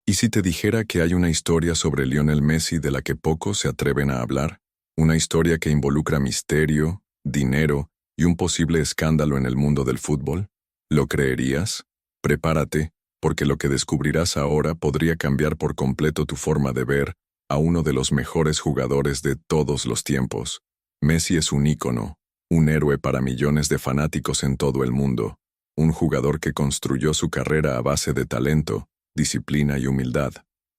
¿Y si te dijera que hay una historia sobre Lionel Messi de la que pocos se atreven a hablar? Una historia que involucra misterio, dinero y un posible escándalo en el mundo del fútbol. ¿Lo creerías? Prepárate, porque lo que descubrirás ahora podría cambiar por completo tu forma de ver a uno de los mejores jugadores de todos los tiempos. Messi es un ícono, un héroe para millones de fanáticos en todo el mundo, un jugador que construyó su carrera a base de talento, disciplina y humildad.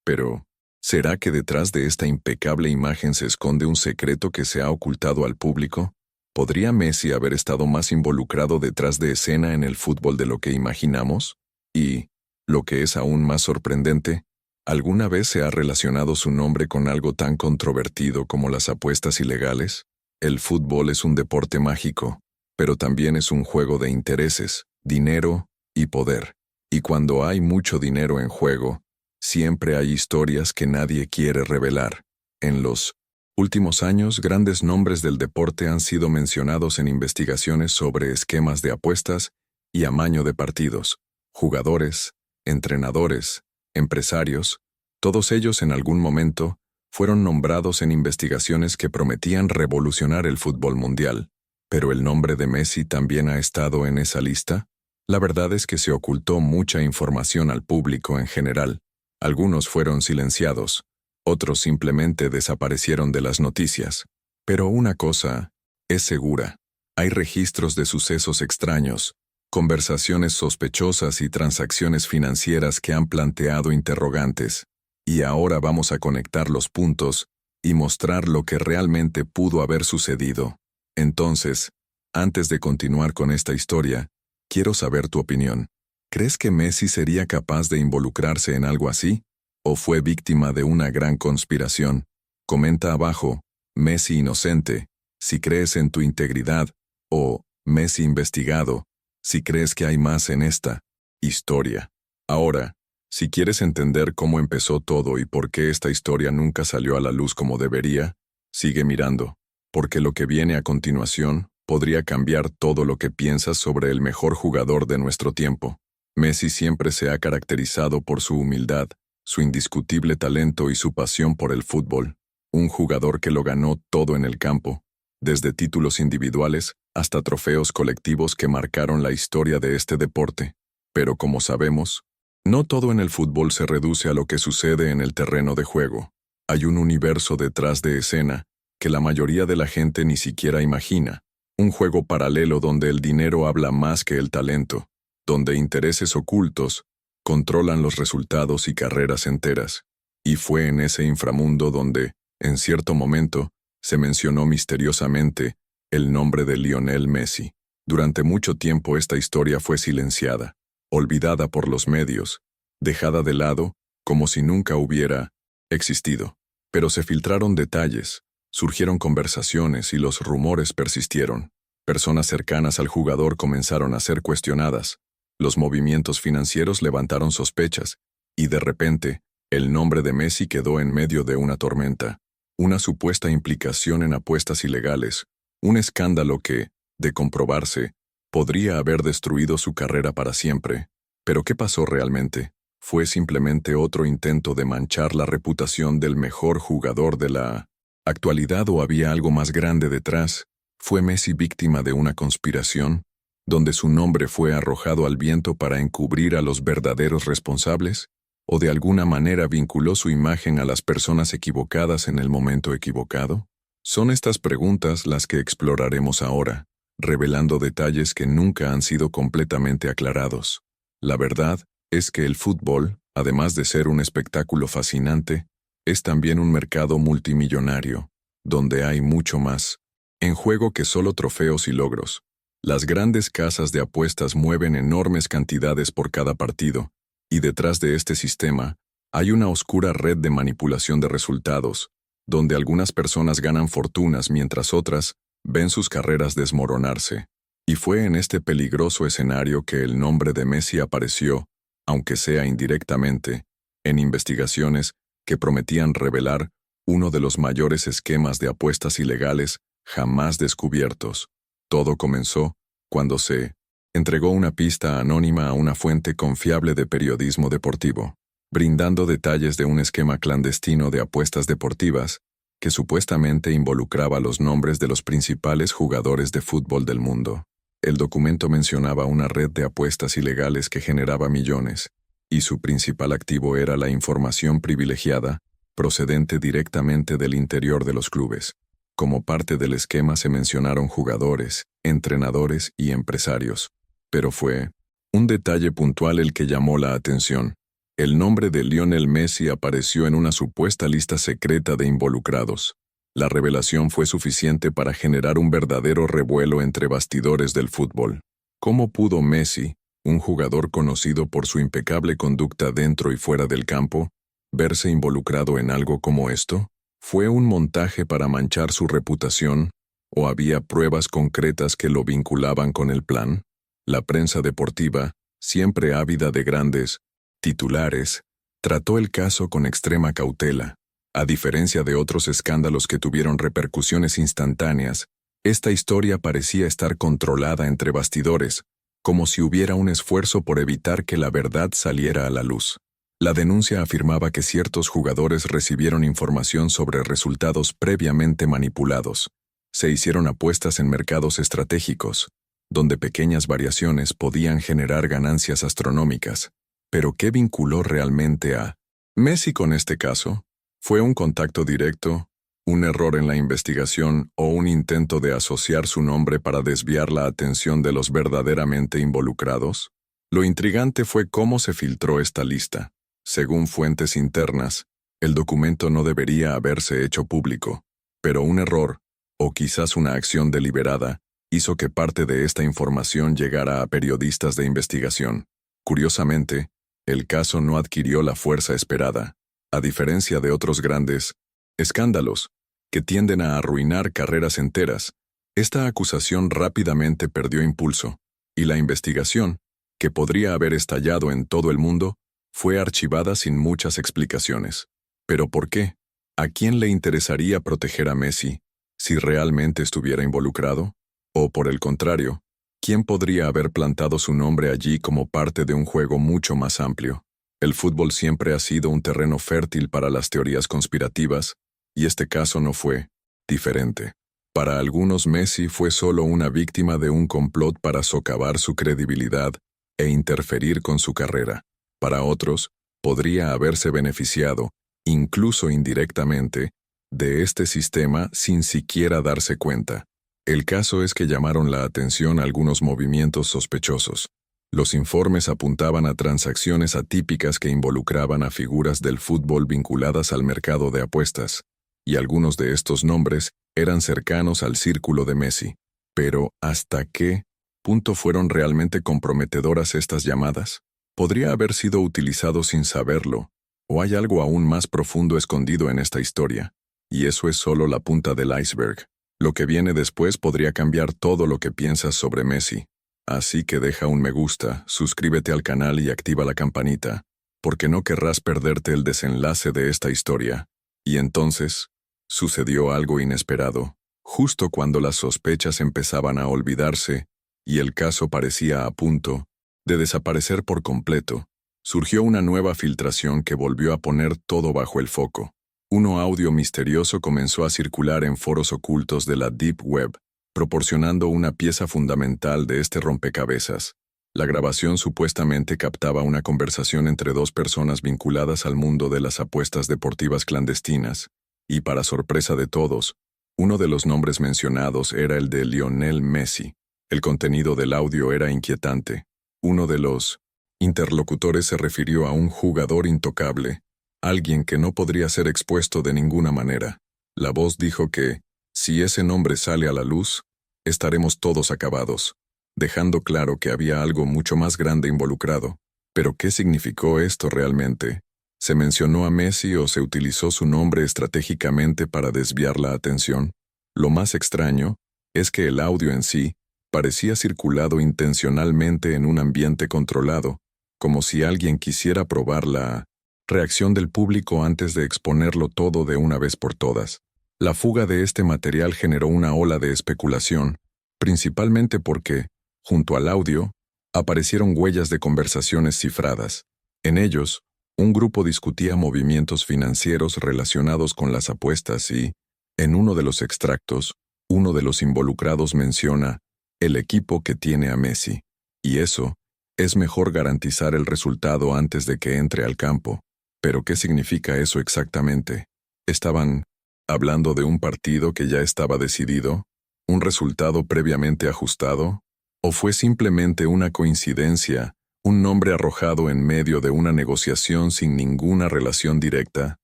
Pero, ¿será que detrás de esta impecable imagen se esconde un secreto que se ha ocultado al público? ¿Podría Messi haber estado más involucrado detrás de escena en el fútbol de lo que imaginamos? Y, lo que es aún más sorprendente, ¿alguna vez se ha relacionado su nombre con algo tan controvertido como las apuestas ilegales? El fútbol es un deporte mágico, pero también es un juego de intereses, dinero y poder. Y cuando hay mucho dinero en juego, siempre hay historias que nadie quiere revelar. En los últimos años, grandes nombres del deporte han sido mencionados en investigaciones sobre esquemas de apuestas y amaño de partidos. Jugadores, entrenadores, empresarios, todos ellos en algún momento fueron nombrados en investigaciones que prometían revolucionar el fútbol mundial. ¿Pero el nombre de Messi también ha estado en esa lista? La verdad es que se ocultó mucha información al público en general. Algunos fueron silenciados, otros simplemente desaparecieron de las noticias. Pero una cosa es segura: hay registros de sucesos extraños, conversaciones sospechosas y transacciones financieras que han planteado interrogantes. Y ahora vamos a conectar los puntos y mostrar lo que realmente pudo haber sucedido. Entonces, antes de continuar con esta historia, quiero saber tu opinión. ¿Crees que Messi sería capaz de involucrarse en algo así? ¿O fue víctima de una gran conspiración? Comenta abajo, Messi inocente, si crees en tu integridad, o Messi investigado, si crees que hay más en esta historia. Ahora, si quieres entender cómo empezó todo y por qué esta historia nunca salió a la luz como debería, sigue mirando, porque lo que viene a continuación podría cambiar todo lo que piensas sobre el mejor jugador de nuestro tiempo. Messi siempre se ha caracterizado por su humildad, su indiscutible talento y su pasión por el fútbol. Un jugador que lo ganó todo en el campo, desde títulos individuales hasta trofeos colectivos que marcaron la historia de este deporte. Pero como sabemos, no todo en el fútbol se reduce a lo que sucede en el terreno de juego. Hay un universo detrás de escena que la mayoría de la gente ni siquiera imagina. Un juego paralelo donde el dinero habla más que el talento, donde intereses ocultos controlan los resultados y carreras enteras. Y fue en ese inframundo donde, en cierto momento, se mencionó misteriosamente el nombre de Lionel Messi. Durante mucho tiempo esta historia fue silenciada, olvidada por los medios, dejada de lado como si nunca hubiera existido. Pero se filtraron detalles, surgieron conversaciones y los rumores persistieron. Personas cercanas al jugador comenzaron a ser cuestionadas. Los movimientos financieros levantaron sospechas, y de repente, el nombre de Messi quedó en medio de una tormenta. Una supuesta implicación en apuestas ilegales, un escándalo que, de comprobarse, podría haber destruido su carrera para siempre. ¿Pero qué pasó realmente? ¿Fue simplemente otro intento de manchar la reputación del mejor jugador de la actualidad o había algo más grande detrás? ¿Fue Messi víctima de una conspiración, donde su nombre fue arrojado al viento para encubrir a los verdaderos responsables? ¿O de alguna manera vinculó su imagen a las personas equivocadas en el momento equivocado? Son estas preguntas las que exploraremos ahora, revelando detalles que nunca han sido completamente aclarados. La verdad es que el fútbol, además de ser un espectáculo fascinante, es también un mercado multimillonario, donde hay mucho más en juego que solo trofeos y logros. Las grandes casas de apuestas mueven enormes cantidades por cada partido, y detrás de este sistema hay una oscura red de manipulación de resultados, donde algunas personas ganan fortunas mientras otras ven sus carreras desmoronarse. Y fue en este peligroso escenario que el nombre de Messi apareció, aunque sea indirectamente, en investigaciones que prometían revelar uno de los mayores esquemas de apuestas ilegales jamás descubiertos. Todo comenzó cuando se entregó una pista anónima a una fuente confiable de periodismo deportivo. brindando detalles de un esquema clandestino de apuestas deportivas que supuestamente involucraba los nombres de los principales jugadores de fútbol del mundo. El documento mencionaba una red de apuestas ilegales que generaba millones, y su principal activo era la información privilegiada, procedente directamente del interior de los clubes. Como parte del esquema se mencionaron jugadores, entrenadores y empresarios. Pero fue un detalle puntual el que llamó la atención. El nombre de Lionel Messi apareció en una supuesta lista secreta de involucrados. La revelación fue suficiente para generar un verdadero revuelo entre bastidores del fútbol. ¿Cómo pudo Messi, un jugador conocido por su impecable conducta dentro y fuera del campo, verse involucrado en algo como esto? ¿Fue un montaje para manchar su reputación, o había pruebas concretas que lo vinculaban con el plan? La prensa deportiva, siempre ávida de grandes titulares, trató el caso con extrema cautela. A diferencia de otros escándalos que tuvieron repercusiones instantáneas, esta historia parecía estar controlada entre bastidores, como si hubiera un esfuerzo por evitar que la verdad saliera a la luz. La denuncia afirmaba que ciertos jugadores recibieron información sobre resultados previamente manipulados. Se hicieron apuestas en mercados estratégicos, donde pequeñas variaciones podían generar ganancias astronómicas. ¿Pero qué vinculó realmente a Messi con este caso? ¿Fue un contacto directo, un error en la investigación o un intento de asociar su nombre para desviar la atención de los verdaderamente involucrados? Lo intrigante fue cómo se filtró esta lista. Según fuentes internas, el documento no debería haberse hecho público, pero un error, o quizás una acción deliberada, hizo que parte de esta información llegara a periodistas de investigación. Curiosamente, el caso no adquirió la fuerza esperada. A diferencia de otros grandes escándalos, que tienden a arruinar carreras enteras, esta acusación rápidamente perdió impulso, y la investigación, que podría haber estallado en todo el mundo, fue archivada sin muchas explicaciones. ¿Pero por qué? ¿A quién le interesaría proteger a Messi, si realmente estuviera involucrado? O, por el contrario, ¿quién podría haber plantado su nombre allí como parte de un juego mucho más amplio? El fútbol siempre ha sido un terreno fértil para las teorías conspirativas, y este caso no fue diferente. Para algunos, Messi fue solo una víctima de un complot para socavar su credibilidad e interferir con su carrera. Para otros, podría haberse beneficiado, incluso indirectamente, de este sistema sin siquiera darse cuenta. El caso es que llamaron la atención algunos movimientos sospechosos. Los informes apuntaban a transacciones atípicas que involucraban a figuras del fútbol vinculadas al mercado de apuestas, y algunos de estos nombres eran cercanos al círculo de Messi. Pero, ¿hasta qué punto fueron realmente comprometedoras estas llamadas? ¿Podría haber sido utilizado sin saberlo? ¿O hay algo aún más profundo escondido en esta historia? Y eso es solo la punta del iceberg. Lo que viene después podría cambiar todo lo que piensas sobre Messi. Así que deja un me gusta, suscríbete al canal y activa la campanita, porque no querrás perderte el desenlace de esta historia. Y entonces, sucedió algo inesperado, justo cuando las sospechas empezaban a olvidarse y el caso parecía a punto de desaparecer por completo. Surgió una nueva filtración que volvió a poner todo bajo el foco. Un audio misterioso comenzó a circular en foros ocultos de la Deep Web, proporcionando una pieza fundamental de este rompecabezas. La grabación supuestamente captaba una conversación entre dos personas vinculadas al mundo de las apuestas deportivas clandestinas, y para sorpresa de todos, uno de los nombres mencionados era el de Lionel Messi. El contenido del audio era inquietante. Uno de los interlocutores se refirió a un jugador intocable, alguien que no podría ser expuesto de ninguna manera. La voz dijo que, si ese nombre sale a la luz, estaremos todos acabados, dejando claro que había algo mucho más grande involucrado. ¿Pero qué significó esto realmente? ¿Se mencionó a Messi o se utilizó su nombre estratégicamente para desviar la atención? Lo más extraño es que el audio en sí parecía circulado intencionalmente en un ambiente controlado, como si alguien quisiera probar la reacción del público antes de exponerlo todo de una vez por todas. La fuga de este material generó una ola de especulación, principalmente porque, junto al audio, aparecieron huellas de conversaciones cifradas. En ellos, Un grupo discutía movimientos financieros relacionados con las apuestas y, en uno de los extractos, uno de los involucrados menciona el equipo que tiene a Messi. Y eso, es mejor garantizar el resultado antes de que entre al campo. ¿Pero qué significa eso exactamente? ¿Estaban hablando de un partido que ya estaba decidido? ¿Un resultado previamente ajustado? ¿O fue simplemente una coincidencia, un nombre arrojado en medio de una negociación sin ninguna relación directa?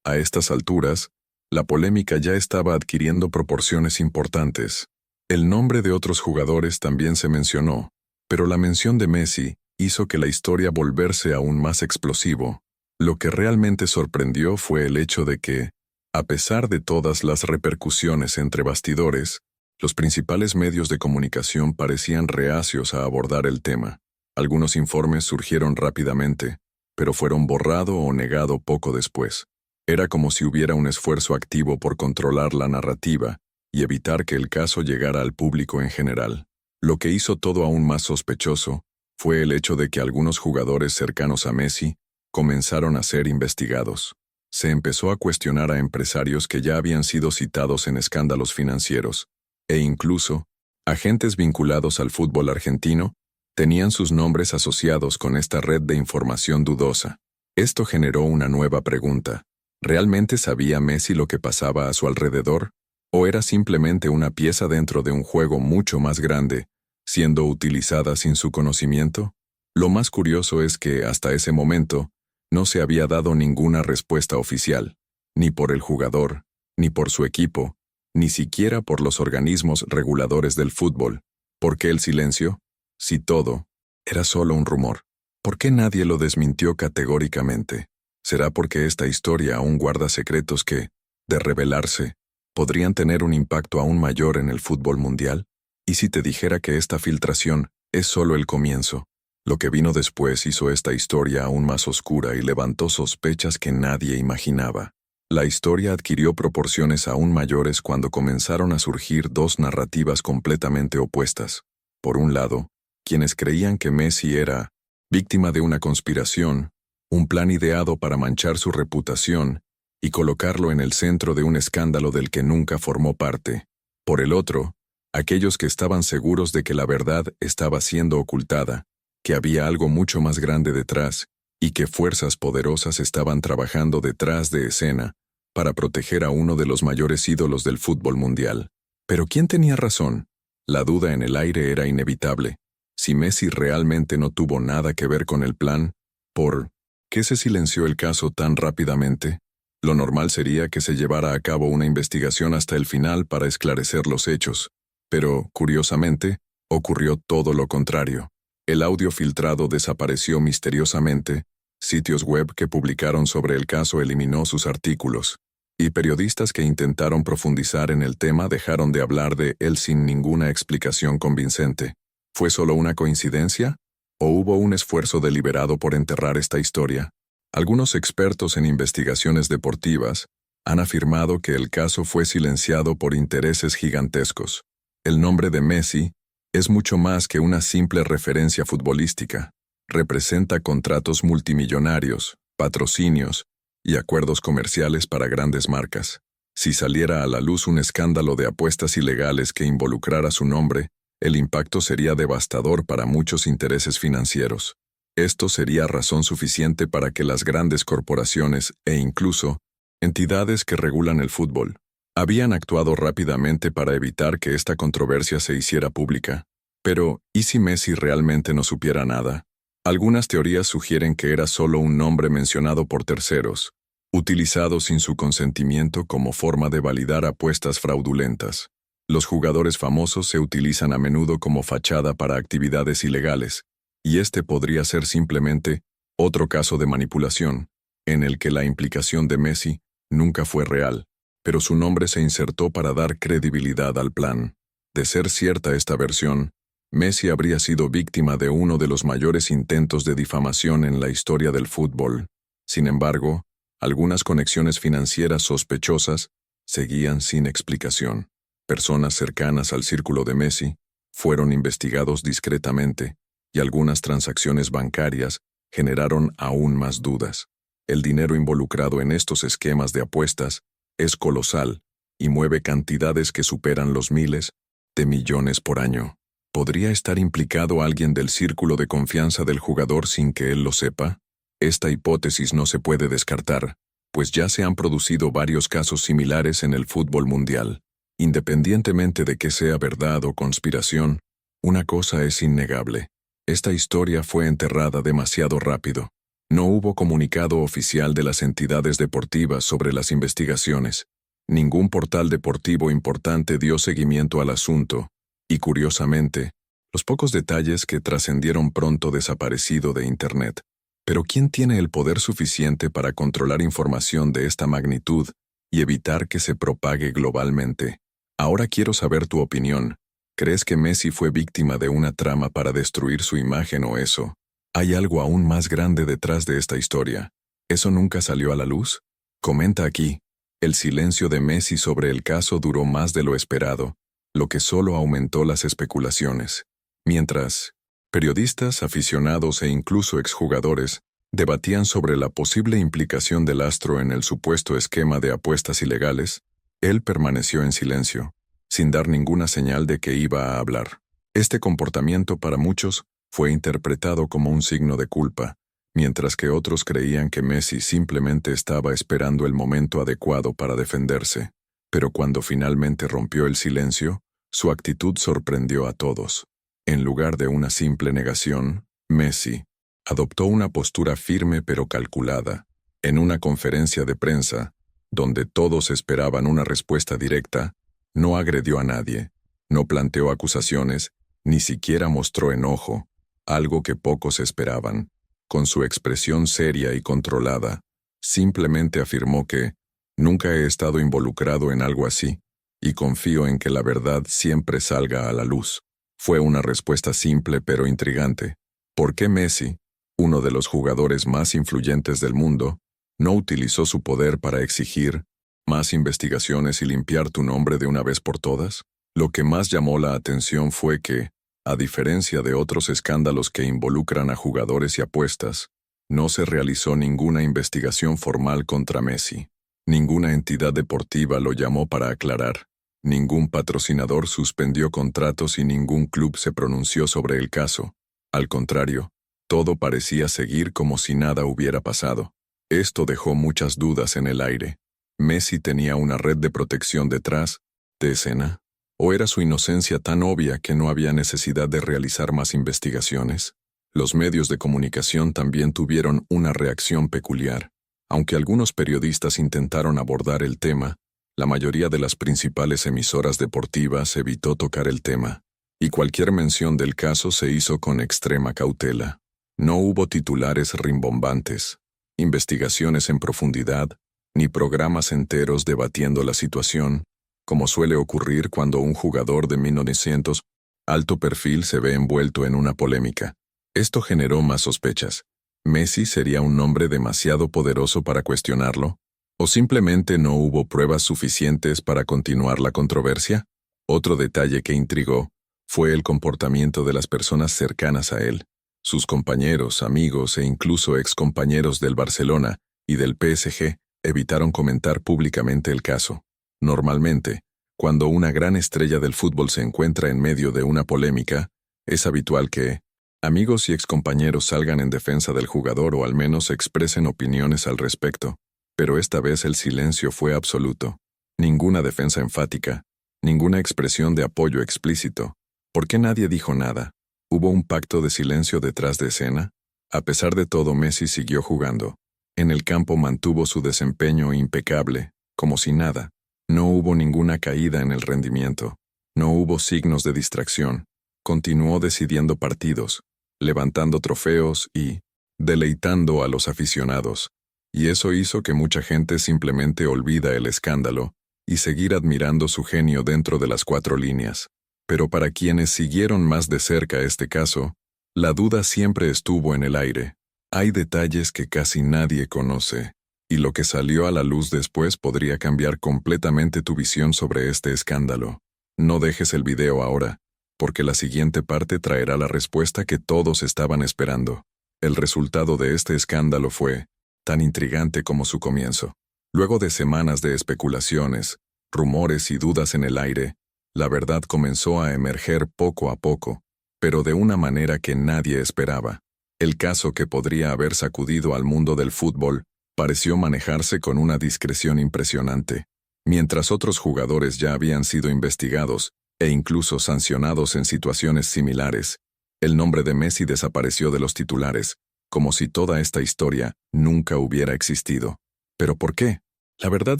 A estas alturas, la polémica ya estaba adquiriendo proporciones importantes. El nombre de otros jugadores también se mencionó, pero la mención de Messi hizo que la historia volverse aún más explosivo. Lo que realmente sorprendió fue el hecho de que, a pesar de todas las repercusiones entre bastidores, los principales medios de comunicación parecían reacios a abordar el tema. Algunos informes surgieron rápidamente, pero fueron borrado o negado poco después. Era como si hubiera un esfuerzo activo por controlar la narrativa y evitar que el caso llegara al público en general. Lo que hizo todo aún más sospechoso fue el hecho de que algunos jugadores cercanos a Messi comenzaron a ser investigados. Se empezó a cuestionar a empresarios que ya habían sido citados en escándalos financieros, e incluso, agentes vinculados al fútbol argentino tenían sus nombres asociados con esta red de información dudosa. Esto generó una nueva pregunta. ¿Realmente sabía Messi lo que pasaba a su alrededor? ¿O era simplemente una pieza dentro de un juego mucho más grande, siendo utilizada sin su conocimiento? Lo más curioso es que, hasta ese momento, no se había dado ninguna respuesta oficial, ni por el jugador, ni por su equipo, ni siquiera por los organismos reguladores del fútbol. ¿Por qué el silencio? Si todo era solo un rumor, ¿por qué nadie lo desmintió categóricamente? ¿Será porque esta historia aún guarda secretos que, de revelarse, podrían tener un impacto aún mayor en el fútbol mundial? ¿Y si te dijera que esta filtración es solo el comienzo? Lo que vino después hizo esta historia aún más oscura y levantó sospechas que nadie imaginaba. La historia adquirió proporciones aún mayores cuando comenzaron a surgir dos narrativas completamente opuestas. Por un lado, quienes creían que Messi era víctima de una conspiración, un plan ideado para manchar su reputación y colocarlo en el centro de un escándalo del que nunca formó parte. Por el otro, aquellos que estaban seguros de que la verdad estaba siendo ocultada, que había algo mucho más grande detrás, y que fuerzas poderosas estaban trabajando detrás de escena para proteger a uno de los mayores ídolos del fútbol mundial. Pero ¿quién tenía razón? La duda en el aire era inevitable. Si Messi realmente no tuvo nada que ver con el plan, ¿por qué se silenció el caso tan rápidamente? Lo normal sería que se llevara a cabo una investigación hasta el final para esclarecer los hechos. Pero, curiosamente, ocurrió todo lo contrario. El audio filtrado desapareció misteriosamente, sitios web que publicaron sobre el caso eliminó sus artículos, y periodistas que intentaron profundizar en el tema dejaron de hablar de él sin ninguna explicación convincente. ¿Fue solo una coincidencia? ¿O hubo un esfuerzo deliberado por enterrar esta historia? Algunos expertos en investigaciones deportivas han afirmado que el caso fue silenciado por intereses gigantescos. El nombre de Messi es mucho más que una simple referencia futbolística. Representa contratos multimillonarios, patrocinios y acuerdos comerciales para grandes marcas. Si saliera a la luz un escándalo de apuestas ilegales que involucrara su nombre, el impacto sería devastador para muchos intereses financieros. Esto sería razón suficiente para que las grandes corporaciones e incluso entidades que regulan el fútbol habían actuado rápidamente para evitar que esta controversia se hiciera pública. Pero, ¿y si Messi realmente no supiera nada? Algunas teorías sugieren que era solo un nombre mencionado por terceros, utilizado sin su consentimiento como forma de validar apuestas fraudulentas. Los jugadores famosos se utilizan a menudo como fachada para actividades ilegales, y este podría ser simplemente otro caso de manipulación, en el que la implicación de Messi nunca fue real, pero su nombre se insertó para dar credibilidad al plan. De ser cierta esta versión, Messi habría sido víctima de uno de los mayores intentos de difamación en la historia del fútbol. Sin embargo, algunas conexiones financieras sospechosas seguían sin explicación. Personas cercanas al círculo de Messi fueron investigados discretamente, y algunas transacciones bancarias generaron aún más dudas. El dinero involucrado en estos esquemas de apuestas es colosal y mueve cantidades que superan los miles de millones por año. ¿Podría estar implicado alguien del círculo de confianza del jugador sin que él lo sepa? Esta hipótesis no se puede descartar, pues ya se han producido varios casos similares en el fútbol mundial. Independientemente de que sea verdad o conspiración, una cosa es innegable. Esta historia fue enterrada demasiado rápido. No hubo comunicado oficial de las entidades deportivas sobre las investigaciones. Ningún portal deportivo importante dio seguimiento al asunto, y curiosamente, los pocos detalles que trascendieron pronto desaparecido de Internet. Pero ¿quién tiene el poder suficiente para controlar información de esta magnitud y evitar que se propague globalmente? Ahora quiero saber tu opinión. ¿Crees que Messi fue víctima de una trama para destruir su imagen o eso? ¿Hay algo aún más grande detrás de esta historia? ¿Eso nunca salió a la luz? Comenta aquí. El silencio de Messi sobre el caso duró más de lo esperado, lo que solo aumentó las especulaciones. Mientras periodistas, aficionados e incluso exjugadores debatían sobre la posible implicación del astro en el supuesto esquema de apuestas ilegales, él permaneció en silencio, sin dar ninguna señal de que iba a hablar. Este comportamiento para muchos fue interpretado como un signo de culpa, mientras que otros creían que Messi simplemente estaba esperando el momento adecuado para defenderse. Pero cuando finalmente rompió el silencio, su actitud sorprendió a todos. En lugar de una simple negación, Messi adoptó una postura firme pero calculada. En una conferencia de prensa, donde todos esperaban una respuesta directa, no agredió a nadie, no planteó acusaciones, ni siquiera mostró enojo, algo que pocos esperaban. Con su expresión seria y controlada, simplemente afirmó que «Nunca he estado involucrado en algo así, y confío en que la verdad siempre salga a la luz». Fue una respuesta simple pero intrigante. ¿Por qué Messi, uno de los jugadores más influyentes del mundo, no utilizó su poder para exigir más investigaciones y limpiar tu nombre de una vez por todas? Lo que más llamó la atención fue que, a diferencia de otros escándalos que involucran a jugadores y apuestas, no se realizó ninguna investigación formal contra Messi. Ninguna entidad deportiva lo llamó para aclarar. Ningún patrocinador suspendió contratos y ningún club se pronunció sobre el caso. Al contrario, todo parecía seguir como si nada hubiera pasado. Esto dejó muchas dudas en el aire. ¿Messi tenía una red de protección detrás de escena? ¿O era su inocencia tan obvia que no había necesidad de realizar más investigaciones? Los medios de comunicación también tuvieron una reacción peculiar. Aunque algunos periodistas intentaron abordar el tema, la mayoría de las principales emisoras deportivas evitó tocar el tema, y cualquier mención del caso se hizo con extrema cautela. No hubo titulares rimbombantes, investigaciones en profundidad, ni programas enteros debatiendo la situación, como suele ocurrir cuando un jugador de 1900 alto perfil se ve envuelto en una polémica. Esto generó más sospechas. ¿Messi sería un nombre demasiado poderoso para cuestionarlo? ¿O simplemente no hubo pruebas suficientes para continuar la controversia? Otro detalle que intrigó fue el comportamiento de las personas cercanas a él. Sus compañeros, amigos e incluso excompañeros del Barcelona y del PSG evitaron comentar públicamente el caso. Normalmente, cuando una gran estrella del fútbol se encuentra en medio de una polémica, es habitual que amigos y excompañeros salgan en defensa del jugador o al menos expresen opiniones al respecto. Pero esta vez el silencio fue absoluto. Ninguna defensa enfática, ninguna expresión de apoyo explícito. ¿Por qué nadie dijo nada? ¿Hubo un pacto de silencio detrás de escena? A pesar de todo, Messi siguió jugando. En el campo mantuvo su desempeño impecable, como si nada. No hubo ninguna caída en el rendimiento. No hubo signos de distracción. Continuó decidiendo partidos, levantando trofeos y deleitando a los aficionados. Y eso hizo que mucha gente simplemente olvida el escándalo y seguir admirando su genio dentro de las 4 líneas. Pero para quienes siguieron más de cerca este caso, la duda siempre estuvo en el aire. Hay detalles que casi nadie conoce, y lo que salió a la luz después podría cambiar completamente tu visión sobre este escándalo. No dejes el video ahora, porque la siguiente parte traerá la respuesta que todos estaban esperando. El resultado de este escándalo fue tan intrigante como su comienzo. Luego de semanas de especulaciones, rumores y dudas en el aire, la verdad comenzó a emerger poco a poco, pero de una manera que nadie esperaba. El caso que podría haber sacudido al mundo del fútbol pareció manejarse con una discreción impresionante. Mientras otros jugadores ya habían sido investigados e incluso sancionados en situaciones similares, el nombre de Messi desapareció de los titulares, como si toda esta historia nunca hubiera existido. ¿Pero por qué? La verdad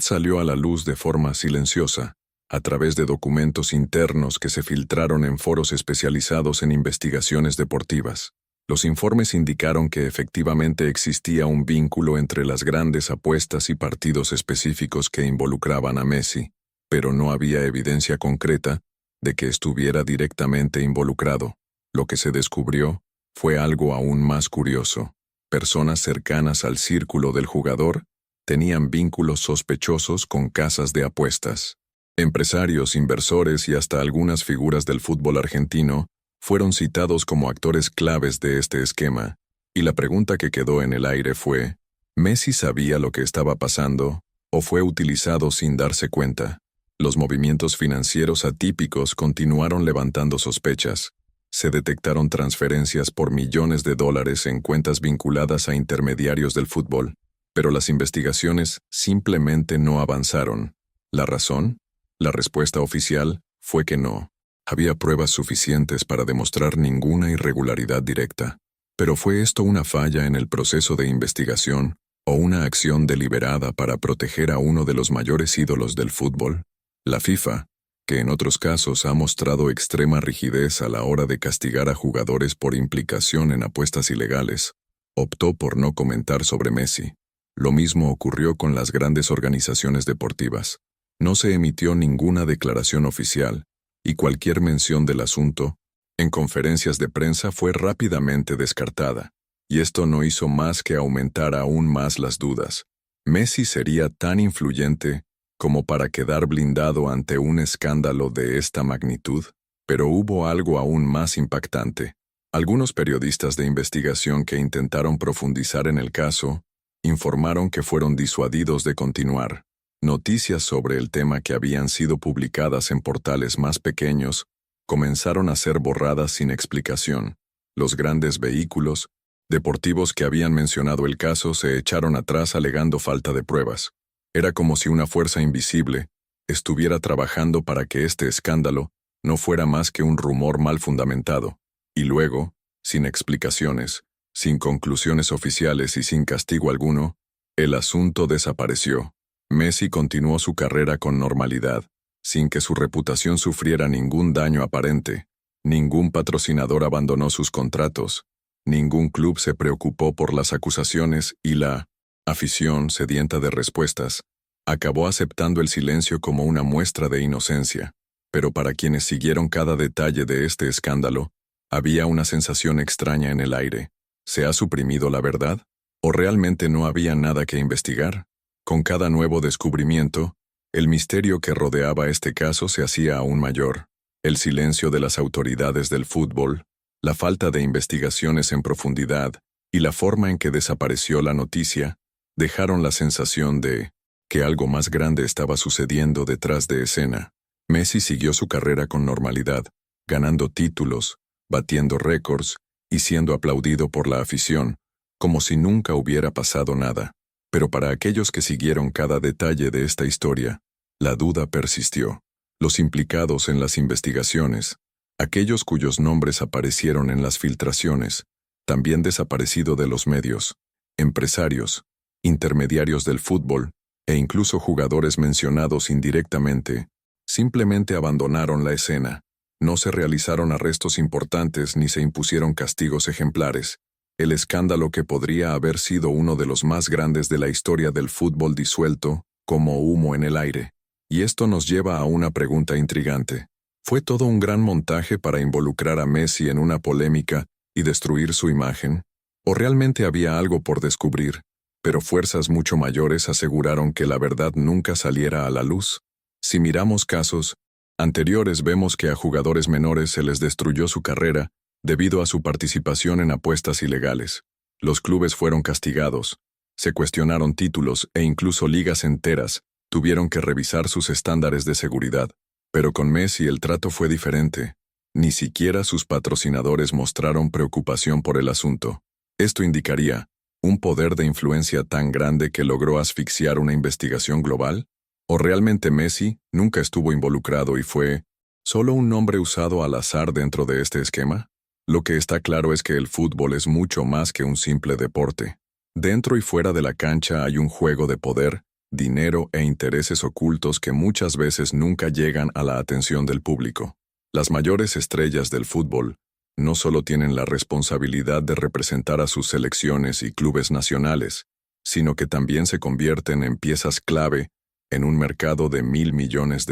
salió a la luz de forma silenciosa, a través de documentos internos que se filtraron en foros especializados en investigaciones deportivas. Los informes indicaron que efectivamente existía un vínculo entre las grandes apuestas y partidos específicos que involucraban a Messi, pero no había evidencia concreta de que estuviera directamente involucrado. Lo que se descubrió fue algo aún más curioso. Personas cercanas al círculo del jugador tenían vínculos sospechosos con casas de apuestas. Empresarios, inversores y hasta algunas figuras del fútbol argentino fueron citados como actores claves de este esquema, y la pregunta que quedó en el aire fue, ¿Messi sabía lo que estaba pasando o fue utilizado sin darse cuenta? Los movimientos financieros atípicos continuaron levantando sospechas. Se detectaron transferencias por millones de dólares en cuentas vinculadas a intermediarios del fútbol, pero las investigaciones simplemente no avanzaron. ¿La razón? La respuesta oficial fue que no. Había pruebas suficientes para demostrar ninguna irregularidad directa. ¿Pero fue esto una falla en el proceso de investigación o una acción deliberada para proteger a uno de los mayores ídolos del fútbol? La FIFA, que en otros casos ha mostrado extrema rigidez a la hora de castigar a jugadores por implicación en apuestas ilegales, optó por no comentar sobre Messi. Lo mismo ocurrió con las grandes organizaciones deportivas. No se emitió ninguna declaración oficial, y cualquier mención del asunto, en conferencias de prensa fue rápidamente descartada, y esto no hizo más que aumentar aún más las dudas. ¿Messi sería tan influyente como para quedar blindado ante un escándalo de esta magnitud? Pero hubo algo aún más impactante. Algunos periodistas de investigación que intentaron profundizar en el caso, informaron que fueron disuadidos de continuar. Noticias sobre el tema que habían sido publicadas en portales más pequeños comenzaron a ser borradas sin explicación. Los grandes vehículos deportivos que habían mencionado el caso se echaron atrás alegando falta de pruebas. Era como si una fuerza invisible estuviera trabajando para que este escándalo no fuera más que un rumor mal fundamentado. Y luego, sin explicaciones, sin conclusiones oficiales y sin castigo alguno, el asunto desapareció. Messi continuó su carrera con normalidad, sin que su reputación sufriera ningún daño aparente. Ningún patrocinador abandonó sus contratos, ningún club se preocupó por las acusaciones y la afición, sedienta de respuestas, acabó aceptando el silencio como una muestra de inocencia. Pero para quienes siguieron cada detalle de este escándalo, había una sensación extraña en el aire. ¿Se ha suprimido la verdad? ¿O realmente no había nada que investigar? Con cada nuevo descubrimiento, el misterio que rodeaba este caso se hacía aún mayor. El silencio de las autoridades del fútbol, la falta de investigaciones en profundidad y la forma en que desapareció la noticia dejaron la sensación de que algo más grande estaba sucediendo detrás de escena. Messi siguió su carrera con normalidad, ganando títulos, batiendo récords y siendo aplaudido por la afición, como si nunca hubiera pasado nada. Pero para aquellos que siguieron cada detalle de esta historia, la duda persistió. Los implicados en las investigaciones, aquellos cuyos nombres aparecieron en las filtraciones, también desaparecido de los medios, empresarios, intermediarios del fútbol e incluso jugadores mencionados indirectamente, simplemente abandonaron la escena. No se realizaron arrestos importantes ni se impusieron castigos ejemplares. El escándalo que podría haber sido uno de los más grandes de la historia del fútbol disuelto, como humo en el aire. Y esto nos lleva a una pregunta intrigante. ¿Fue todo un gran montaje para involucrar a Messi en una polémica y destruir su imagen? ¿O realmente había algo por descubrir, pero fuerzas mucho mayores aseguraron que la verdad nunca saliera a la luz? Si miramos casos anteriores, vemos que a jugadores menores se les destruyó su carrera debido a su participación en apuestas ilegales. Los clubes fueron castigados, Se cuestionaron títulos e incluso ligas enteras tuvieron que revisar sus estándares de seguridad. Pero con Messi el trato fue diferente. Ni siquiera sus patrocinadores mostraron preocupación por el asunto. Esto indicaría un poder de influencia tan grande que logró asfixiar una investigación global. ¿O realmente Messi nunca estuvo involucrado y fue solo un nombre usado al azar dentro de este esquema? Lo que está claro es que el fútbol es mucho más que un simple deporte. Dentro y fuera de la cancha hay un juego de poder, dinero e intereses ocultos que muchas veces nunca llegan a la atención del público. Las mayores estrellas del fútbol no solo tienen la responsabilidad de representar a sus selecciones y clubes nacionales, sino que también se convierten en piezas clave en un mercado de $1.000 millones,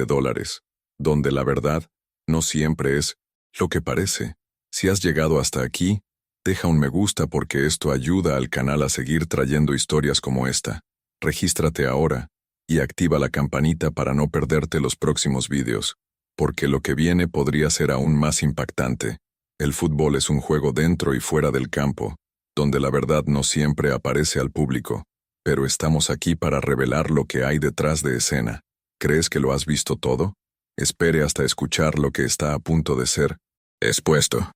donde la verdad no siempre es lo que parece. Si has llegado hasta aquí, deja un me gusta porque esto ayuda al canal a seguir trayendo historias como esta. Regístrate ahora y activa la campanita para no perderte los próximos vídeos, porque lo que viene podría ser aún más impactante. El fútbol es un juego dentro y fuera del campo, donde la verdad no siempre aparece al público, pero estamos aquí para revelar lo que hay detrás de escena. ¿Crees que lo has visto todo? Espere hasta escuchar lo que está a punto de ser expuesto.